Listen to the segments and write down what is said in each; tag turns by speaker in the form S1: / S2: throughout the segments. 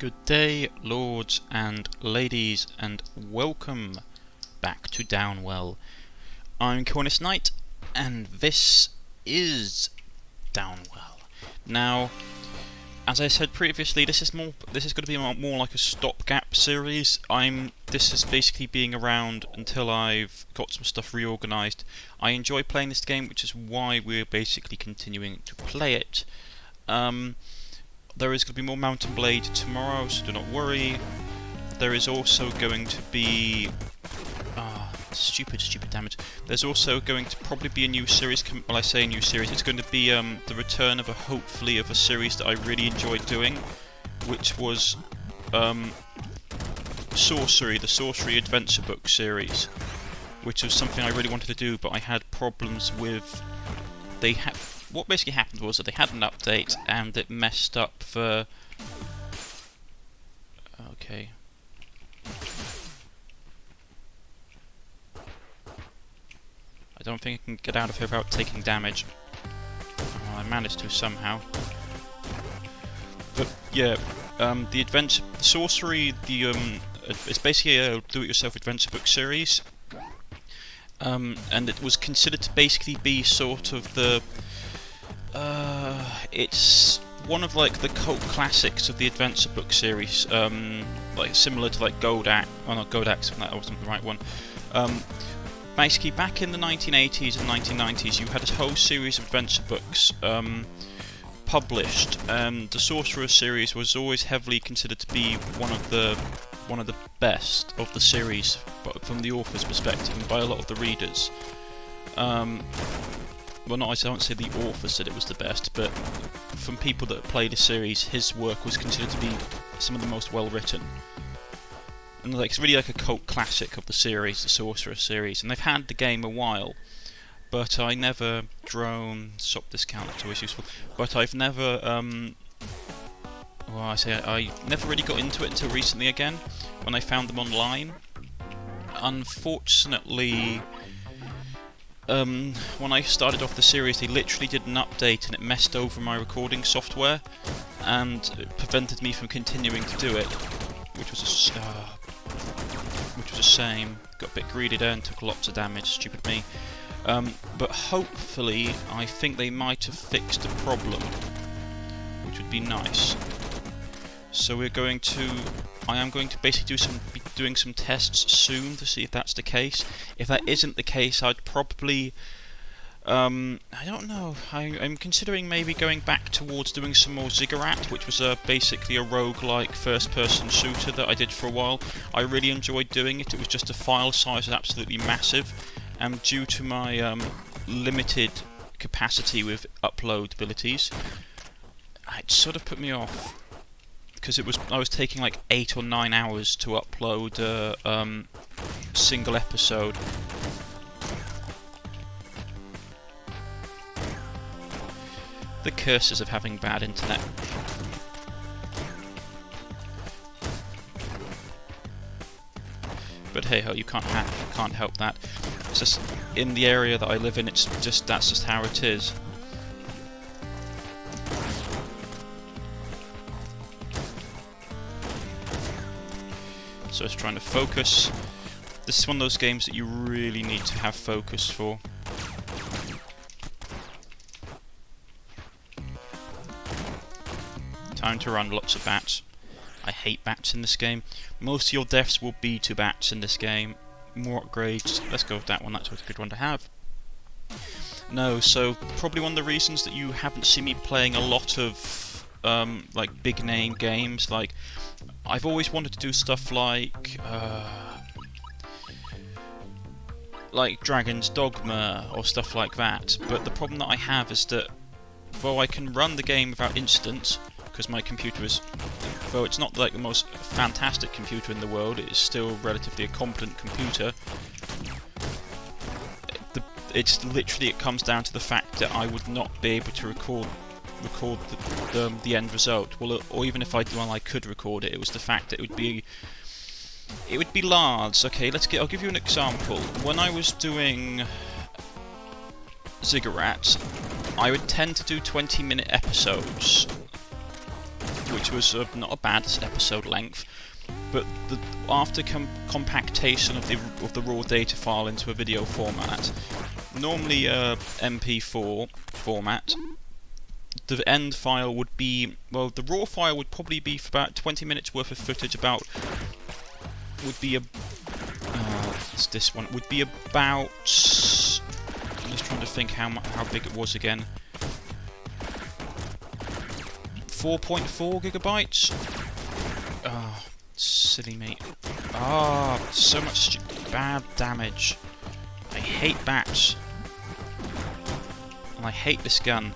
S1: Good day, lords and ladies, and welcome back to Downwell. I'm Cornish-Knight, and this is Downwell. Now, as I said previously, this is going to be more like a stopgap series. This is basically being around until I've got some stuff reorganised. I enjoy playing this game, which is why we're basically continuing to play it. There is going to be more Mount & Blade tomorrow, so do not worry. There is also going to be... stupid damage. There's also going to probably be a new series, well I say a new series, it's going to be the return of hopefully of a series that I really enjoyed doing, which was Sorcery, the Sorcery Adventure Book series, which was something I really wanted to do, but I had problems with... What basically happened was that they had an update and it messed up the... Okay. I don't think I can get out of here without taking damage. Oh, I managed to somehow. But yeah, the Sorcery, it's basically a do-it-yourself adventure book series. And it was considered to basically be sort of the... it's one of like the cult classics of the adventure book series, like similar to like Goldax. Oh, not Goldax, that wasn't the right one. Basically, back in the 1980s and 1990s, you had a whole series of adventure books published, and the Sorcerer series was always heavily considered to be one of the best of the series, but from the author's perspective and by a lot of the readers. Well, I don't say the author said it was the best, but from people that played the series, his work was considered to be some of the most well written. And like, it's really like a cult classic of the series, the Sorcerer series. And they've had the game a while, but I never... Stop discount, that's always useful. But I've never... I never really got into it until recently again, when I found them online. Unfortunately... when I started off the series, they literally did an update and it messed over my recording software, and it prevented me from continuing to do it, which was a shame. Got a bit greedy there and took lots of damage, stupid me. But hopefully, I think they might have fixed the problem, which would be nice. So I am going to basically be doing some tests soon to see if that's the case. If that isn't the case, I'd probably... I don't know. I'm considering maybe going back towards doing some more Ziggurat, which was basically a roguelike first-person shooter that I did for a while. I really enjoyed doing it. It was just the file size was absolutely massive, and due to my limited capacity with upload abilities, it sort of put me off. Because I was taking like 8 or 9 hours to upload a single episode. The curses of having bad internet. But hey ho, you can't help that. It's just in the area that I live in. That's just how it is. So I was trying to focus. This is one of those games that you really need to have focus for. Time to run, lots of bats. I hate bats in this game. Most of your deaths will be to bats in this game. More upgrades. Let's go with that one, that's a good one to have. No, so probably one of the reasons that you haven't seen me playing a lot of like big name games, like I've always wanted to do stuff like Dragon's Dogma or stuff like that, but the problem that I have is that though I can run the game without instance, because my computer is, though it's not like the most fantastic computer in the world, it is still relatively a competent computer. It comes down to the fact that I would not be able to record the end result. Well, or even if I could record it, it was the fact that it would be large. Okay, I'll give you an example. When I was doing Ziggurat, I would tend to do 20-minute episodes, which was not a bad episode length. But after compactation of the raw data file into a video format, normally MP4 format, the end file would be, well, the raw file would probably be for about 20 minutes worth of footage. It's this one. Would be about. I'm just trying to think how big it was again. 4.4 gigabytes. Oh, silly me. Ah, oh, so much bad damage. I hate bats. And I hate this gun.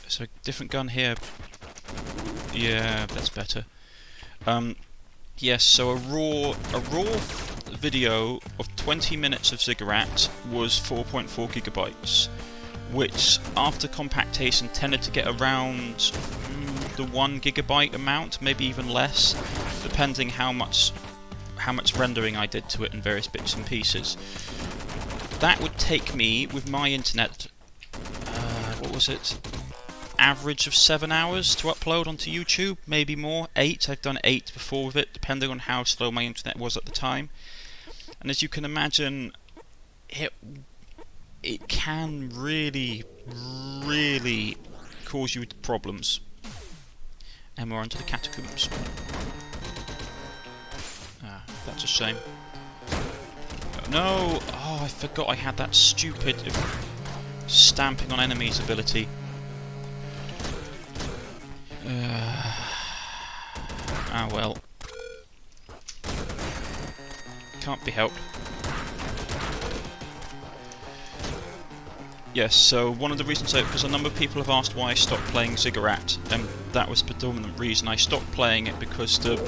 S1: So, different gun here. Yeah, that's better. Yes, so a raw video of 20 minutes of Ziggurat was 4.4 gigabytes, which after compactation tended to get around the 1 gigabyte amount, maybe even less, depending how much rendering I did to it in various bits and pieces. That would take me, with my internet, what was it? Average of 7 hours to upload onto YouTube, maybe more, 8. I've done 8 before with it, depending on how slow my internet was at the time. And as you can imagine, it can really cause you problems. And we're onto the catacombs. Ah, that's a shame. No! Oh, I forgot I had that stupid stamping on enemies ability. Ah well. Can't be helped. Yes, so one of the reasons, because a number of people have asked why I stopped playing Ziggurat, and that was the predominant reason. I stopped playing it because the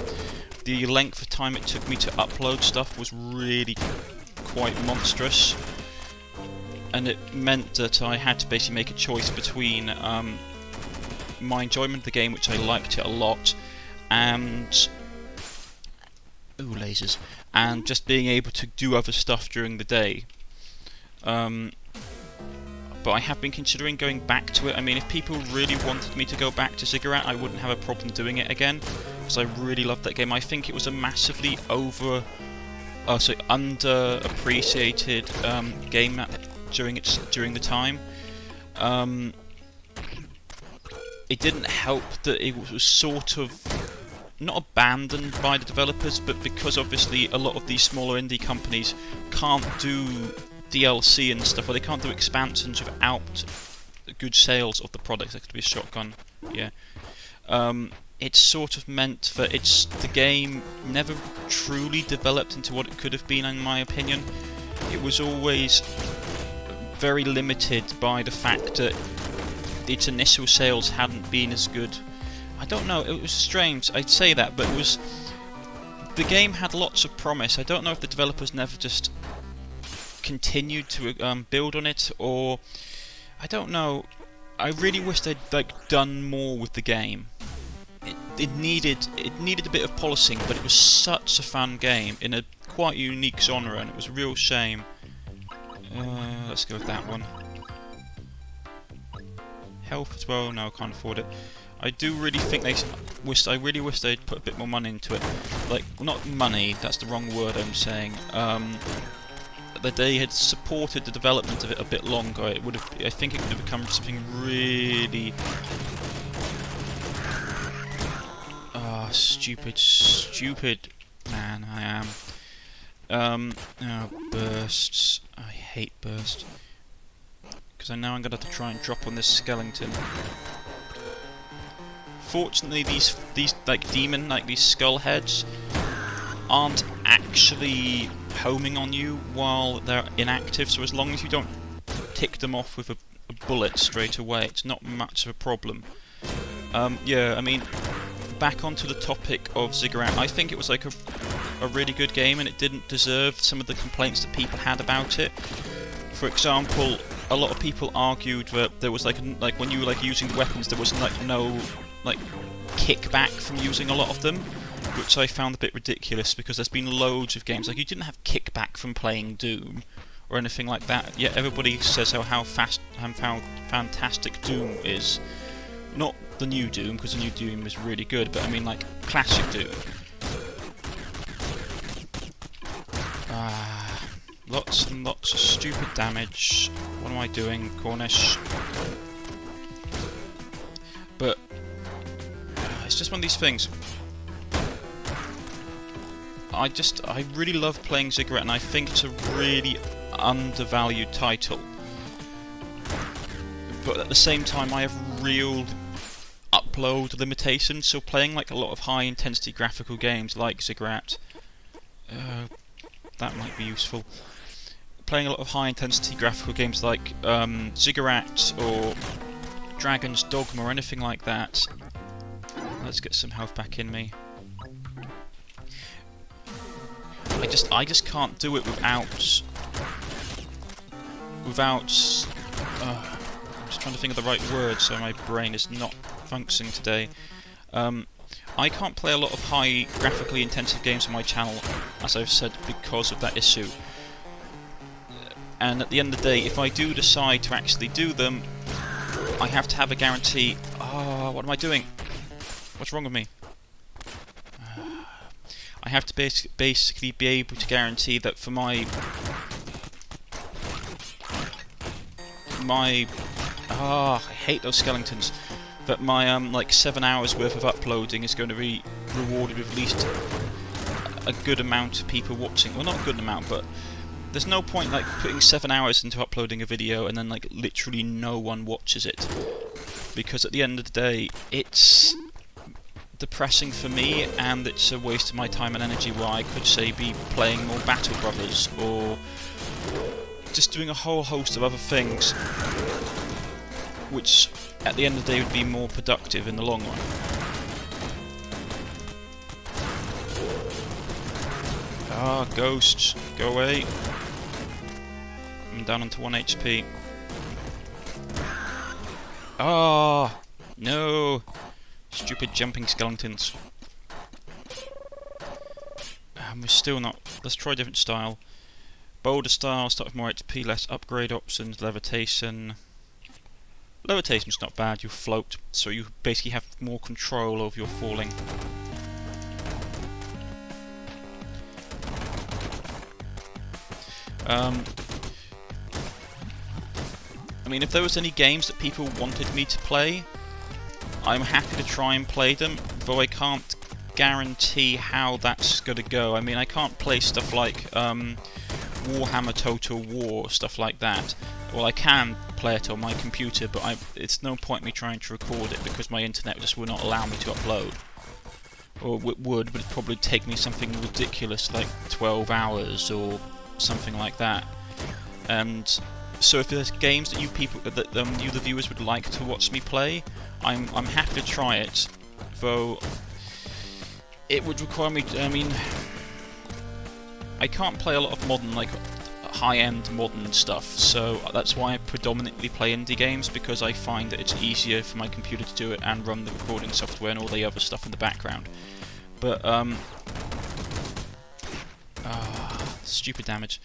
S1: length of time it took me to upload stuff was really quite monstrous, and it meant that I had to basically make a choice between my enjoyment of the game, which I liked it a lot, and lasers, and just being able to do other stuff during the day. But I have been considering going back to it. I mean, if people really wanted me to go back to Ziggurat, I wouldn't have a problem doing it again, because I really loved that game. I think it was a massively underappreciated game during the time. It didn't help that it was sort of not abandoned by the developers, but because obviously a lot of these smaller indie companies can't do DLC and stuff, or they can't do expansions without good sales of the product. That could be a shotgun, yeah. It's sort of meant that the game never truly developed into what it could have been, in my opinion. It was always very limited by the fact that its initial sales hadn't been as good. I don't know, it was strange, I'd say that, but the game had lots of promise. I don't know if the developers never just continued to build on it, or I don't know. I really wish they'd done more with the game. It needed a bit of polishing, but it was such a fun game in a quite unique genre, and it was a real shame. Let's go with that one. Health as well. No, I can't afford it. I do really think I really wish they'd put a bit more money into it. Like, not money, that's the wrong word I'm saying. That they had supported the development of it a bit longer. It would have. I think it could have become something really. Stupid man I am. Bursts. I hate bursts. Because I know I'm gonna have to try and drop on this skeleton. Fortunately, these these skull heads aren't actually homing on you while they're inactive, so as long as you don't tick them off with a bullet straight away, it's not much of a problem. Yeah, I mean, back onto the topic of Ziggurat, I think it was like a really good game, and it didn't deserve some of the complaints that people had about it. For example, a lot of people argued that there was like when you were using weapons, there was no kickback from using a lot of them, which I found a bit ridiculous, because there's been loads of games you didn't have kickback from playing Doom or anything like that. Yet everybody says how fantastic Doom is. Not the new Doom, because the new Doom is really good, but I mean like classic Doom. Lots and lots of stupid damage. What am I doing, Cornish? But it's just one of these things. I really love playing Ziggurat, and I think it's a really undervalued title. But at the same time, I have real upload limitations, so playing like a lot of high-intensity graphical games like Ziggurat, that might be useful. Playing a lot of high-intensity graphical games like Ziggurat or Dragon's Dogma or anything like that. Let's get some health back in me. I just can't do it without I'm just trying to think of the right word, so my brain is not functioning today. I can't play a lot of high graphically intensive games on my channel, as I've said, because of that issue. And at the end of the day, if I do decide to actually do them, I have to have a guarantee. What am I doing? What's wrong with me? I have to basically be able to guarantee that for my I hate those skeletons. That my like 7 hours worth of uploading is going to be rewarded with at least a good amount of people watching. Well, not a good amount, but there's no point like putting 7 hours into uploading a video and then like literally no one watches it, because at the end of the day it's depressing for me, and it's a waste of my time and energy where I could say be playing more Battle Brothers or just doing a whole host of other things, which at the end of the day would be more productive in the long run. Ghosts, go away. I'm down onto 1 HP. No! Stupid jumping skeletons. We're still not. Let's try a different style. Bolder style, start with more HP, less upgrade options, levitation. Levitation's not bad, you float, so you basically have more control over your falling. I mean, if there was any games that people wanted me to play, I'm happy to try and play them, though I can't guarantee how that's gonna go. I mean, I can't play stuff like Warhammer Total War, stuff like that. Well, I can play it on my computer, but it's no point me trying to record it because my internet just will not allow me to upload. Or it would, but it'd probably take me something ridiculous like 12 hours or something like that. And so if there's games that you the viewers would like to watch me play, I'm happy to try it, though it would require me. I mean, I can't play a lot of modern, like high-end modern stuff, so that's why I predominantly play indie games, because I find that it's easier for my computer to do it and run the recording software and all the other stuff in the background. But stupid damage.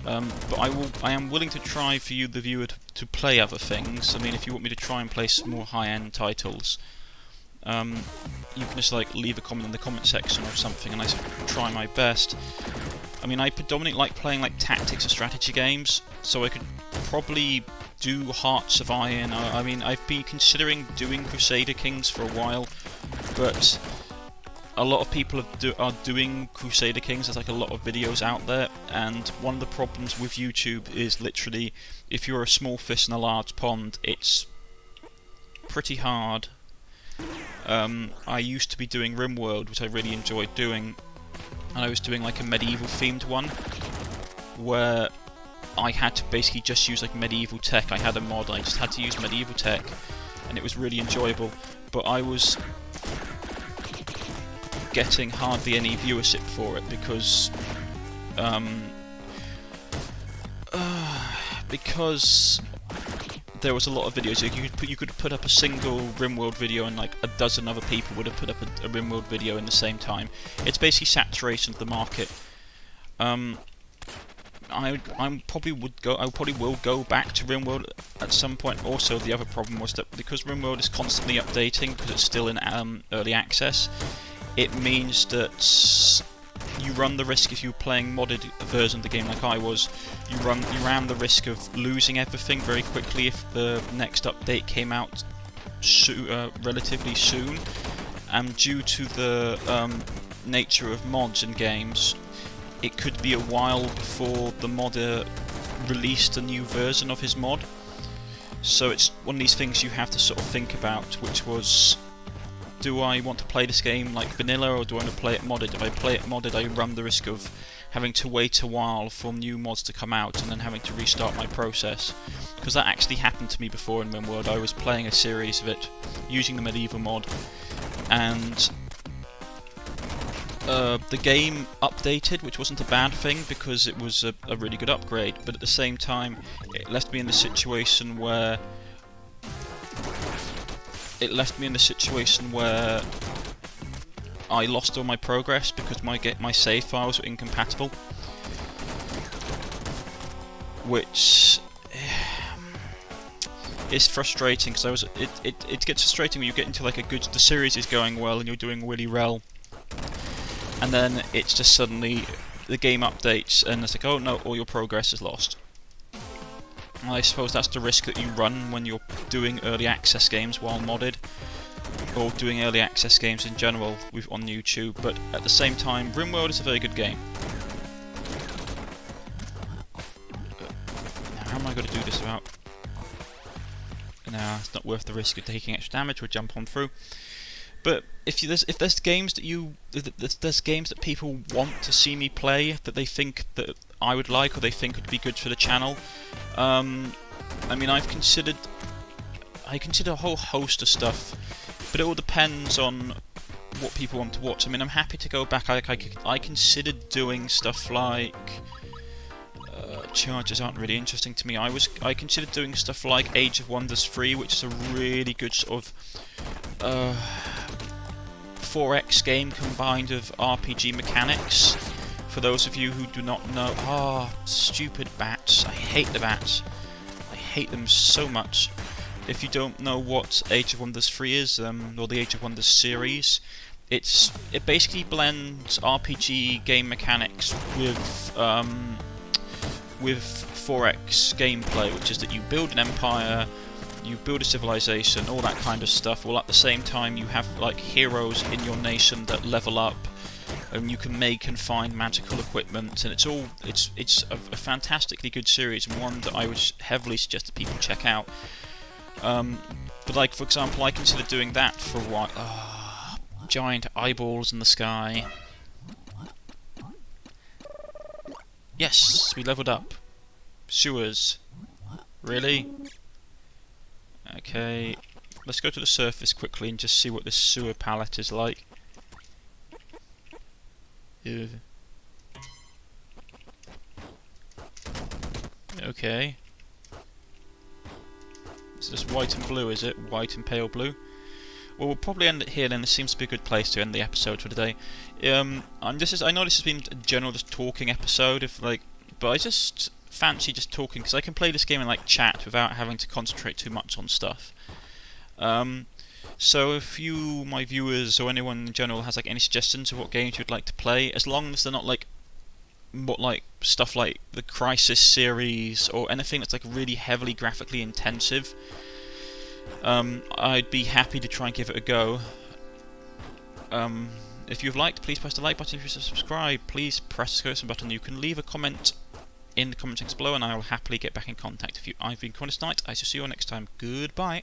S1: But I am willing to try for you, the viewer, to play other things. I mean, if you want me to try and play some more high-end titles, you can just like leave a comment in the comment section or something, and I try my best. I mean, I predominantly like playing like tactics and strategy games, so I could probably do Hearts of Iron. I mean, I've been considering doing Crusader Kings for a while, but a lot of people are doing Crusader Kings. There's like a lot of videos out there, and one of the problems with YouTube is literally, if you're a small fish in a large pond, it's pretty hard. I used to be doing RimWorld, which I really enjoyed doing, and I was doing like a medieval themed one where I had to basically just use like medieval tech. I had a mod, I just had to use medieval tech, and it was really enjoyable, but I was getting hardly any viewership for it because there was a lot of videos. You could put up a single RimWorld video, and like a dozen other people would have put up a RimWorld video in the same time. It's basically saturation of the market. I probably will go back to RimWorld at some point. Also, the other problem was that because RimWorld is constantly updating, because it's still in early access, it means that you run the risk, if you're playing modded version of the game like I was, you ran the risk of losing everything very quickly if the next update came out relatively soon. And due to the nature of mods in games, it could be a while before the modder released a new version of his mod. So it's one of these things you have to sort of think about, which was, do I want to play this game like vanilla, or do I want to play it modded? If I play it modded, I run the risk of having to wait a while for new mods to come out and then having to restart my process. Because that actually happened to me before in RimWorld. I was playing a series of it using the medieval mod, and the game updated, which wasn't a bad thing because it was a really good upgrade, but at the same time it left me in the situation where I lost all my progress because my save files were incompatible, which is frustrating, because it gets frustrating when you get into like the series is going well and you're doing really well, and then it's just suddenly the game updates and it's like, oh no, all your progress is lost. And I suppose that's the risk that you run when you're doing early access games while modded, or doing early access games in general on YouTube. But at the same time, RimWorld is a very good game. Now, how am I going to do this without? Nah, it's not worth the risk of taking extra damage. We'll jump on through. But if there's games that people want to see me play, that they think that I would like, or they think would be good for the channel, I mean, I consider a whole host of stuff, but it all depends on what people want to watch. I mean, I'm happy to go back. I considered doing stuff like charges aren't really interesting to me. I considered doing stuff like Age of Wonders 3, which is a really good sort of 4X game combined with RPG mechanics. For those of you who do not know, stupid bats! I hate the bats. I hate them so much. If you don't know what Age of Wonders 3 is, or the Age of Wonders series, it basically blends RPG game mechanics with 4X gameplay, which is that you build an empire, you build a civilization, all that kind of stuff, while at the same time you have like heroes in your nation that level up, and you can make and find magical equipment, and it's a fantastically good series, and one that I would heavily suggest that people check out. But like, for example, I considered doing that for a while. Giant eyeballs in the sky. Yes, we leveled up. Sewers. Really? Okay, let's go to the surface quickly and just see what this sewer palette is like. Ew. Okay. It's just white and blue, is it? White and pale blue? Well, we'll probably end it here then. This seems to be a good place to end the episode for today. I know this has been a general just talking episode, but I just fancy just talking, because I can play this game in like chat without having to concentrate too much on stuff. So if you, my viewers, or anyone in general has like any suggestions of what games you'd like to play, as long as they're not like stuff like the Crisis series or anything that's like really heavily graphically intensive, I'd be happy to try and give it a go. If you've liked, please press the like button. If you subscribe, please press the button. You can leave a comment in the comment section below, and I will happily get back in contact with you. I've been Cornish-Knight. I shall see you all next time. Goodbye.